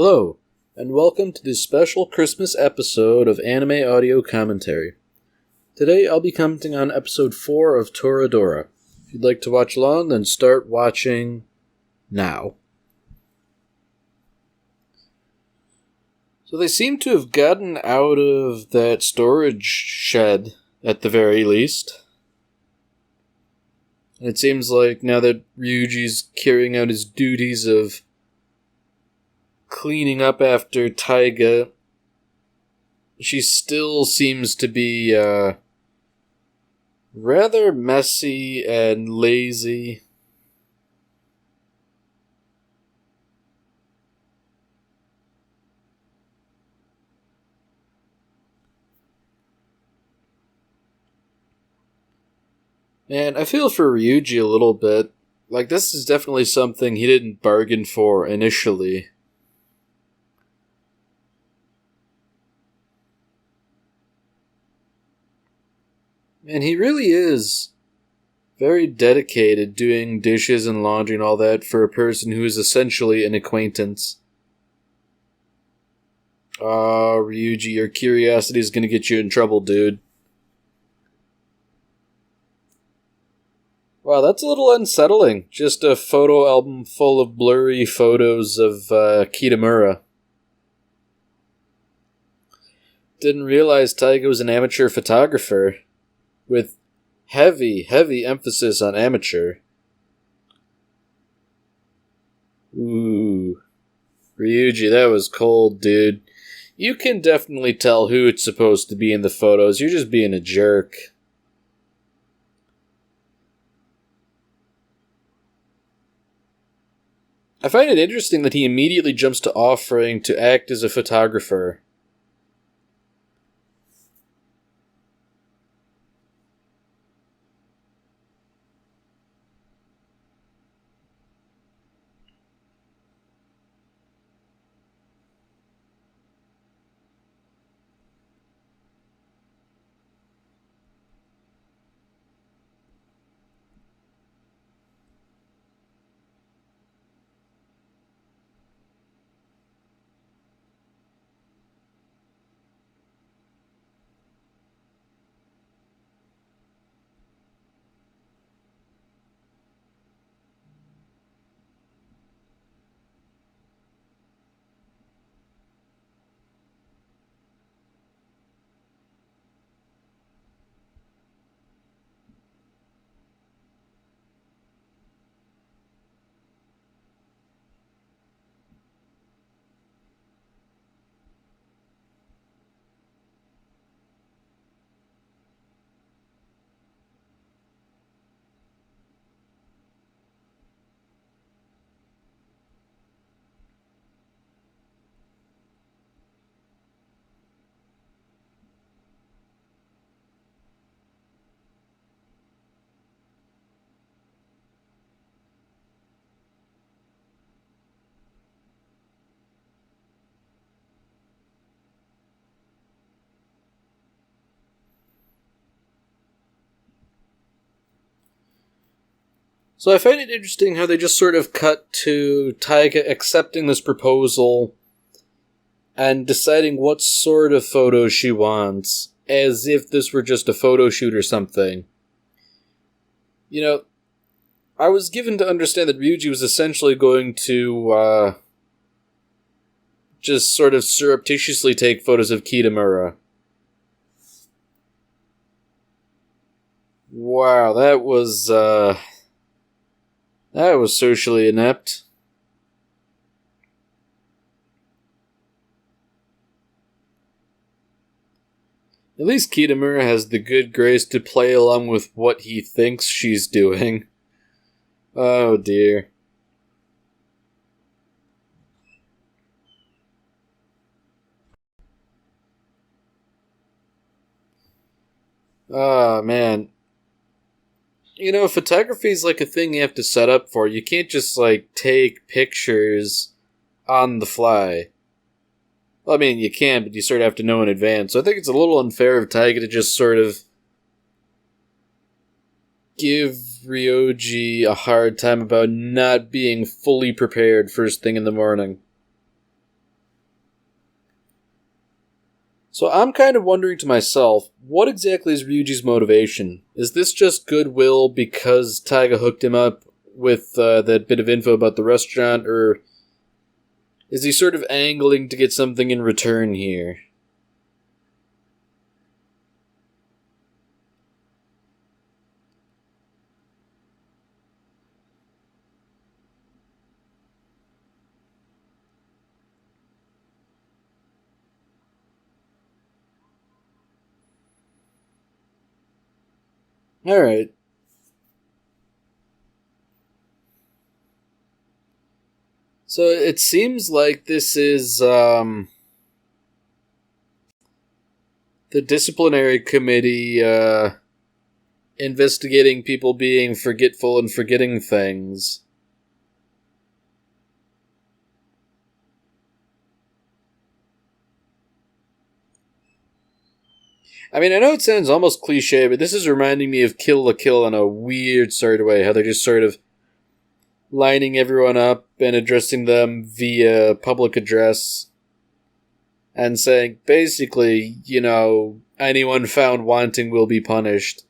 Hello, and welcome to this special Christmas episode of Anime Audio Commentary. Today I'll be commenting on episode 4 of Toradora. If you'd like to watch along, then start watching now. So they seem to have gotten out of that storage shed, at the very least. And it seems like now that Ryuji's carrying out his duties of cleaning up after Taiga, she still seems to be rather messy and lazy. And I feel for Ryuji a little bit. Like, this is definitely something he didn't bargain for initially. And he really is very dedicated doing dishes and laundry and all that for a person who is essentially an acquaintance. Ryuji, your curiosity is going to get you in trouble, dude. Wow, that's a little unsettling. Just a photo album full of blurry photos of Kitamura. Didn't realize Taiga was an amateur photographer. With heavy emphasis on amateur. Ooh. Ryuji, that was cold, dude. You can definitely tell who it's supposed to be in the photos. You're just being a jerk. I find it interesting that he immediately jumps to offering to act as a photographer. So I find it interesting how they just sort of cut to Taiga accepting this proposal and deciding what sort of photos she wants, as if this were just a photo shoot or something. You know, I was given to understand that Ryuji was essentially going to just sort of surreptitiously take photos of Kitamura. Wow, that was socially inept. At least Kitamura has the good grace to play along with what he thinks she's doing. Oh dear. Ah, man. You know, photography is like a thing you have to set up for. You can't just, like, take pictures on the fly. Well, I mean, you can, but you sort of have to know in advance. So I think it's a little unfair of Taiga to just sort of give Ryoji a hard time about not being fully prepared first thing in the morning. So I'm kind of wondering to myself, what exactly is Ryuji's motivation? Is this just goodwill because Taiga hooked him up with that bit of info about the restaurant, or is he sort of angling to get something in return here? Alright. So it seems like this is, the disciplinary committee, investigating people being forgetful and forgetting things. I mean, I know it sounds almost cliche, but this is reminding me of Kill la Kill in a weird sort of way, how they're just sort of lining everyone up and addressing them via public address and saying, basically, anyone found wanting will be punished.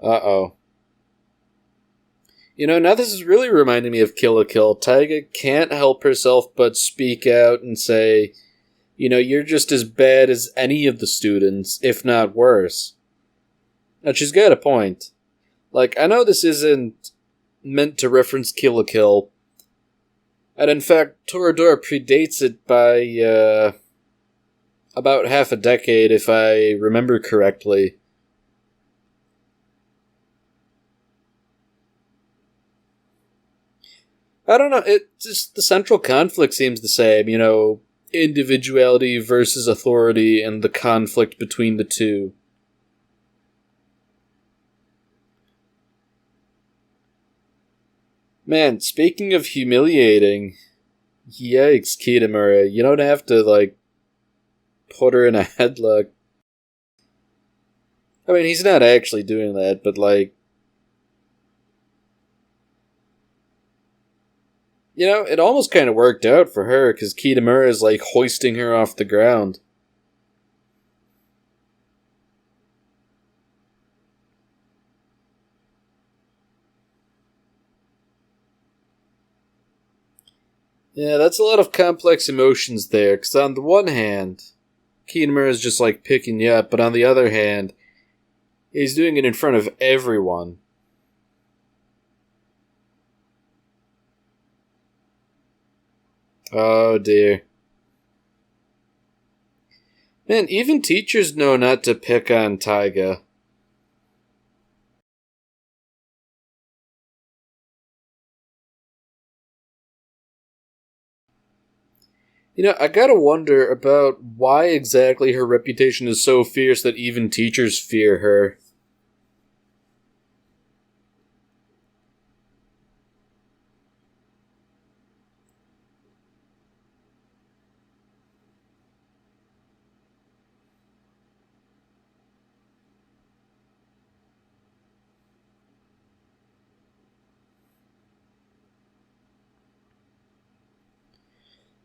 Uh-oh. Now this is really reminding me of Kill la Kill. Taiga can't help herself but speak out and say, you're just as bad as any of the students, if not worse. And she's got a point. I know this isn't meant to reference Kill la Kill, and in fact, Toradora predates it by, about half a decade, if I remember correctly. I don't know, the central conflict seems the same, individuality versus authority and the conflict between the two. Man, speaking of humiliating, yikes, Kitamura, you don't have to, put her in a headlock. I mean, he's not actually doing that, but, it almost kind of worked out for her, because Kitamura is, hoisting her off the ground. Yeah, that's a lot of complex emotions there, because on the one hand, Kitamura is just, picking you up, but on the other hand, he's doing it in front of everyone. Oh dear. Man, even teachers know not to pick on Taiga. I gotta wonder about why exactly her reputation is so fierce that even teachers fear her.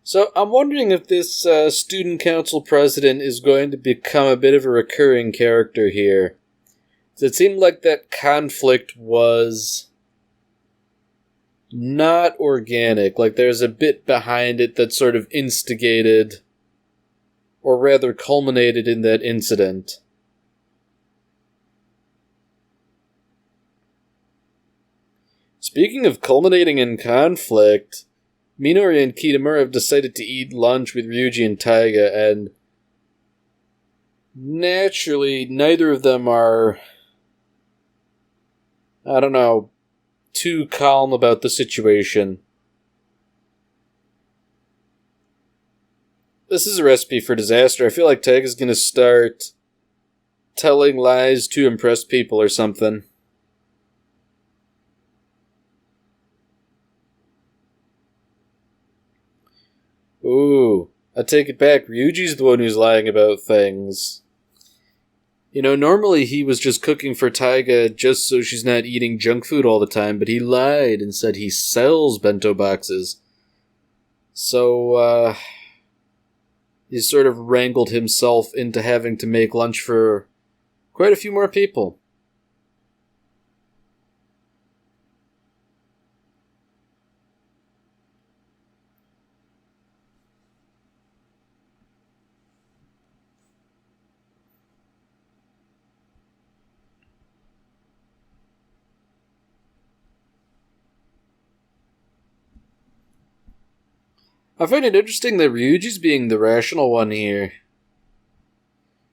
So I'm wondering if this student council president is going to become a bit of a recurring character here. It seemed like that conflict was not organic. There's a bit behind it that sort of instigated, or rather culminated in that incident. Speaking of culminating in conflict, Minori and Kitamura have decided to eat lunch with Ryuji and Taiga, and naturally, neither of them are, too calm about the situation. This is a recipe for disaster. I feel like Taiga's gonna start telling lies to impress people or something. Ooh, I take it back. Ryuji's the one who's lying about things. Normally he was just cooking for Taiga just so she's not eating junk food all the time, but he lied and said he sells bento boxes. So, he sort of wrangled himself into having to make lunch for quite a few more people. I find it interesting that Ryuji's being the rational one here.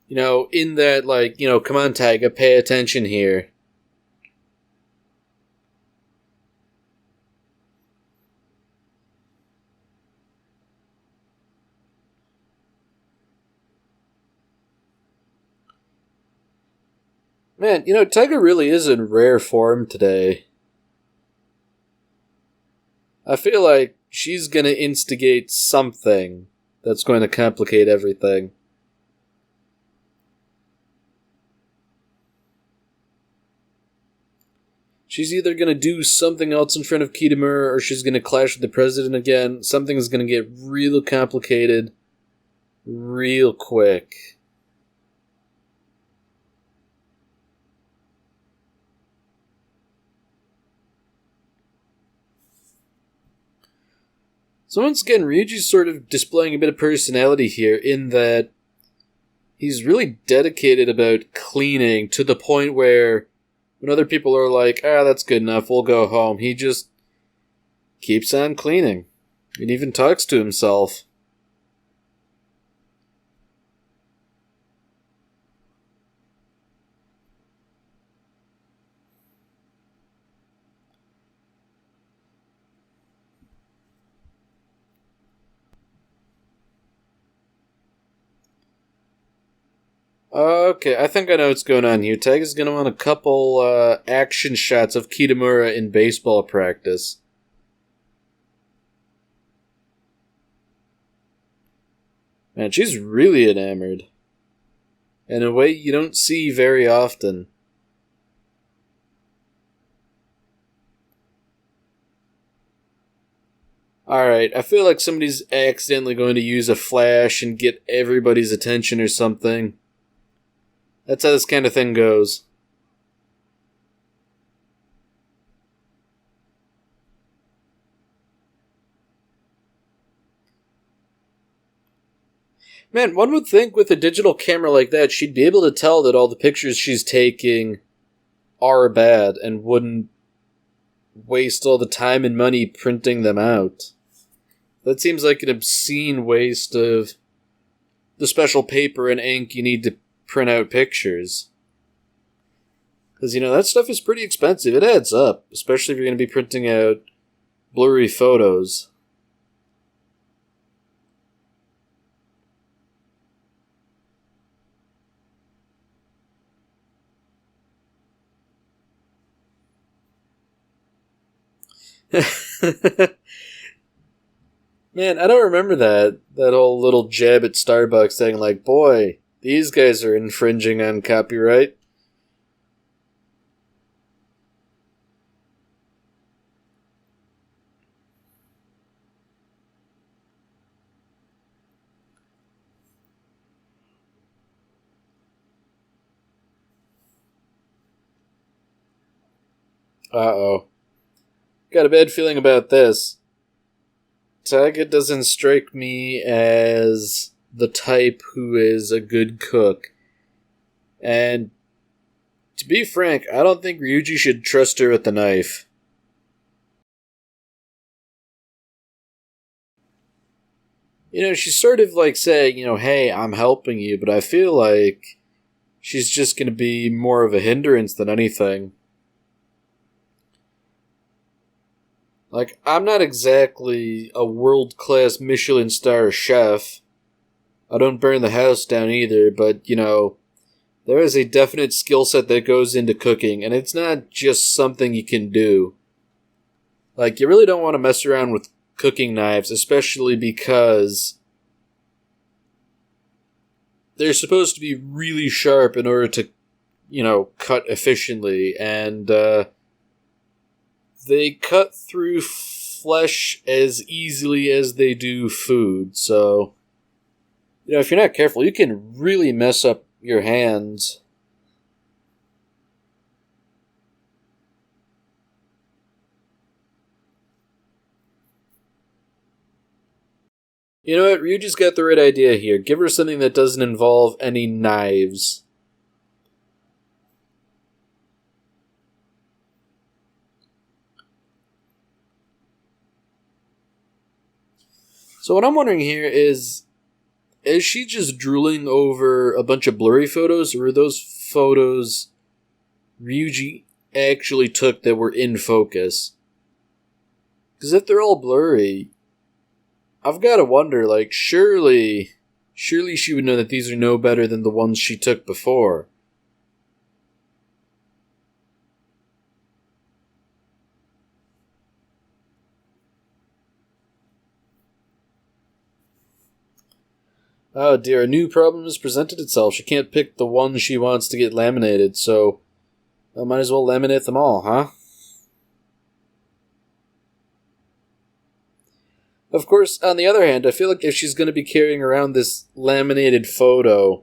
In that, come on, Taiga, pay attention here. Man, Taiga really is in rare form today. I feel like she's gonna instigate something that's going to complicate everything. She's either gonna do something else in front of Kitamura, or she's gonna clash with the president again. Something's gonna get real complicated real quick. So once again, Ryuji's sort of displaying a bit of personality here in that he's really dedicated about cleaning to the point where when other people are like, that's good enough, we'll go home, he just keeps on cleaning. And even talks to himself. Okay, I think I know what's going on here. Taiga's gonna want a couple action shots of Kitamura in baseball practice. Man, she's really enamored. In a way you don't see very often. Alright, I feel like somebody's accidentally going to use a flash and get everybody's attention or something. That's how this kind of thing goes. Man, one would think with a digital camera like that, she'd be able to tell that all the pictures she's taking are bad and wouldn't waste all the time and money printing them out. That seems like an obscene waste of the special paper and ink you need to print out pictures. Because, that stuff is pretty expensive. It adds up, especially if you're going to be printing out blurry photos. Man, I don't remember that whole little jab at Starbucks saying like, boy, these guys are infringing on copyright. Uh-oh. Got a bad feeling about this. Taiga doesn't strike me as the type who is a good cook. And to be frank, I don't think Ryuji should trust her with the knife. She's sort of like saying, hey, I'm helping you, but I feel like she's just going to be more of a hindrance than anything. Like, I'm not exactly a world-class Michelin star chef. I don't burn the house down either, but, there is a definite skill set that goes into cooking, and it's not just something you can do. Like, you really don't want to mess around with cooking knives, especially because they're supposed to be really sharp in order to, cut efficiently, and, they cut through flesh as easily as they do food, so, if you're not careful, you can really mess up your hands. You know what, Ryuji's got the right idea here. Give her something that doesn't involve any knives. So what I'm wondering here is she just drooling over a bunch of blurry photos, or are those photos Ryuji actually took that were in focus? Because if they're all blurry, I've got to wonder, surely she would know that these are no better than the ones she took before. Oh dear, a new problem has presented itself. She can't pick the one she wants to get laminated, so I might as well laminate them all, huh? Of course, on the other hand, I feel like if she's going to be carrying around this laminated photo,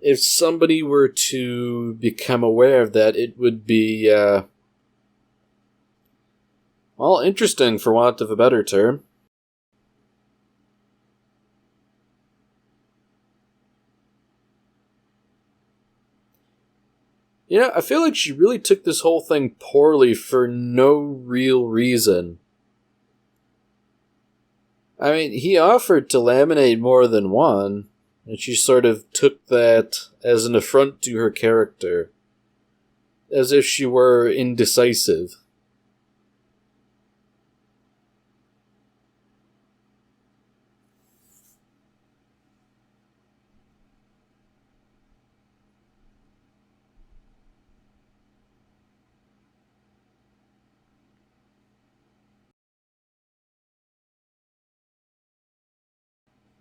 if somebody were to become aware of that, it would be, interesting for want of a better term. I feel like she really took this whole thing poorly for no real reason. I mean, he offered to laminate more than one, and she sort of took that as an affront to her character. As if she were indecisive.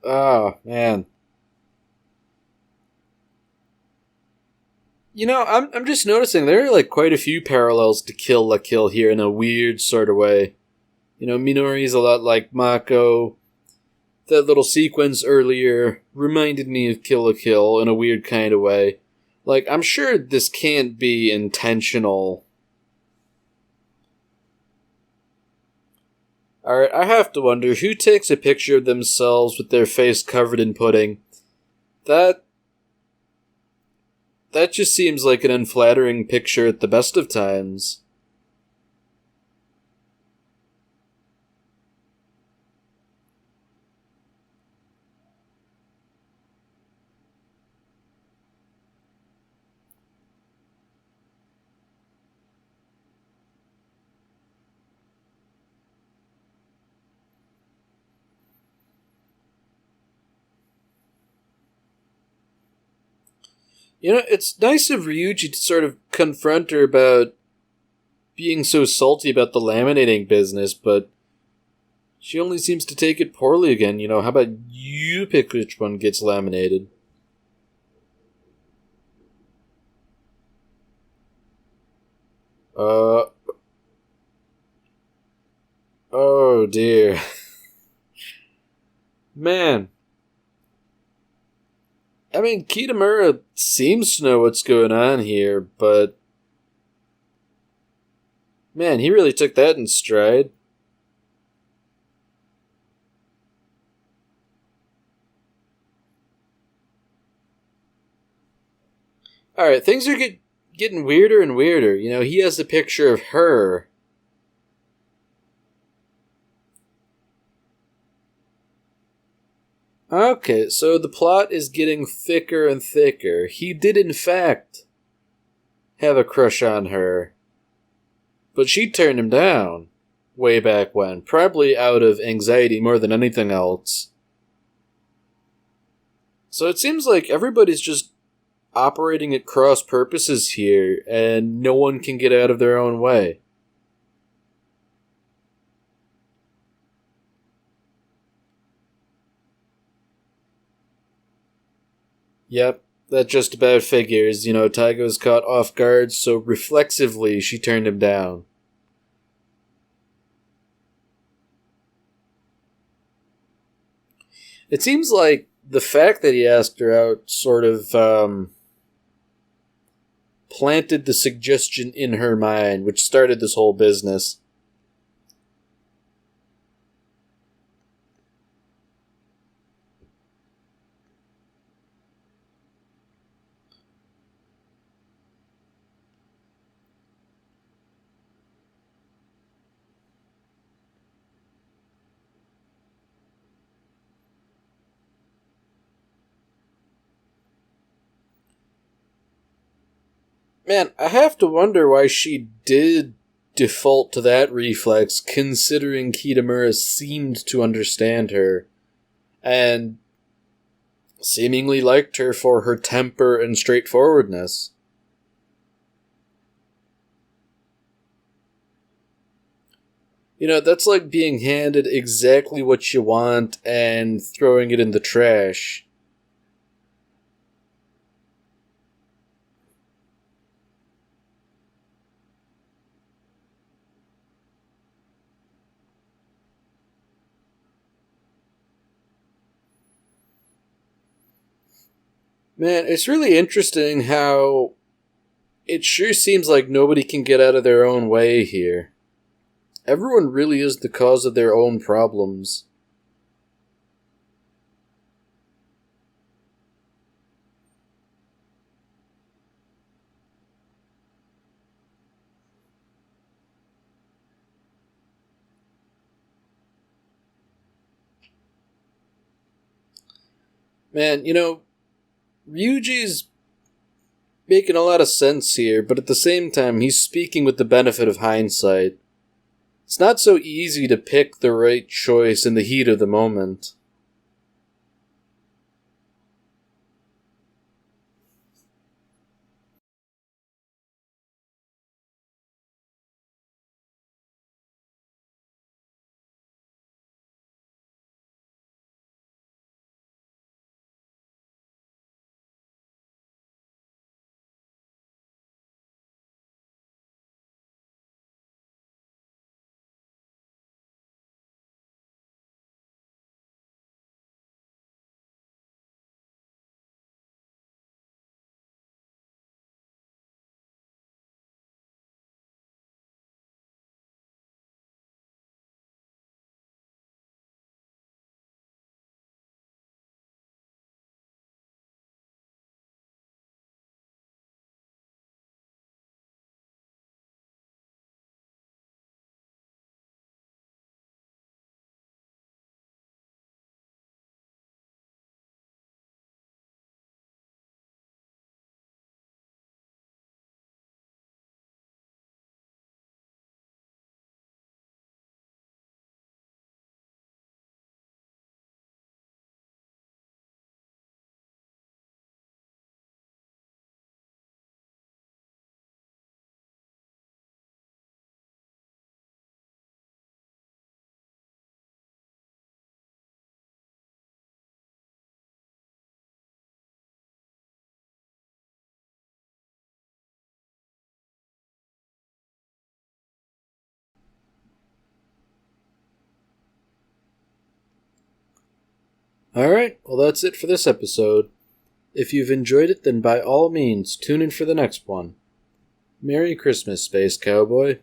Oh, man. I'm just noticing there are quite a few parallels to Kill la Kill here in a weird sort of way. Minori's a lot like Mako. That little sequence earlier reminded me of Kill la Kill in a weird kind of way. I'm sure this can't be intentional. Alright, I have to wonder, who takes a picture of themselves with their face covered in pudding? That just seems like an unflattering picture at the best of times. It's nice of Ryuji to sort of confront her about being so salty about the laminating business, but she only seems to take it poorly again. How about you pick which one gets laminated? Oh dear. Man. I mean, Kitamura seems to know what's going on here, but man, he really took that in stride. Alright, things are getting weirder and weirder. He has a picture of her. Okay, so the plot is getting thicker and thicker. He did, in fact, have a crush on her. But she turned him down way back when, probably out of anxiety more than anything else. So it seems like everybody's just operating at cross purposes here, and no one can get out of their own way. Yep, that just about figures. Taiga was caught off guard, so reflexively she turned him down. It seems like the fact that he asked her out sort of planted the suggestion in her mind, which started this whole business. Man, I have to wonder why she did default to that reflex, considering Kitamura seemed to understand her, and seemingly liked her for her temper and straightforwardness. You know, that's like being handed exactly what you want and throwing it in the trash. Man, it's really interesting how it sure seems like nobody can get out of their own way here. Everyone really is the cause of their own problems. Man, you know, Ryuji's making a lot of sense here, but at the same time, he's speaking with the benefit of hindsight. It's not so easy to pick the right choice in the heat of the moment. Alright, well that's it for this episode. If you've enjoyed it, then by all means, tune in for the next one. Merry Christmas, Space Cowboy.